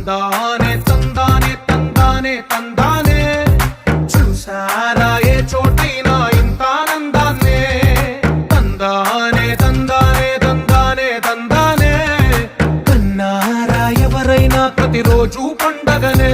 తందానే తందానే తందానే తందానే చూసారా ఏ చోటైనా ఇంత ఆనందాన్నే తందానే తందానే తందానే తందానే కన్నారా ఎవరైనా ప్రతిరోజు పండగనే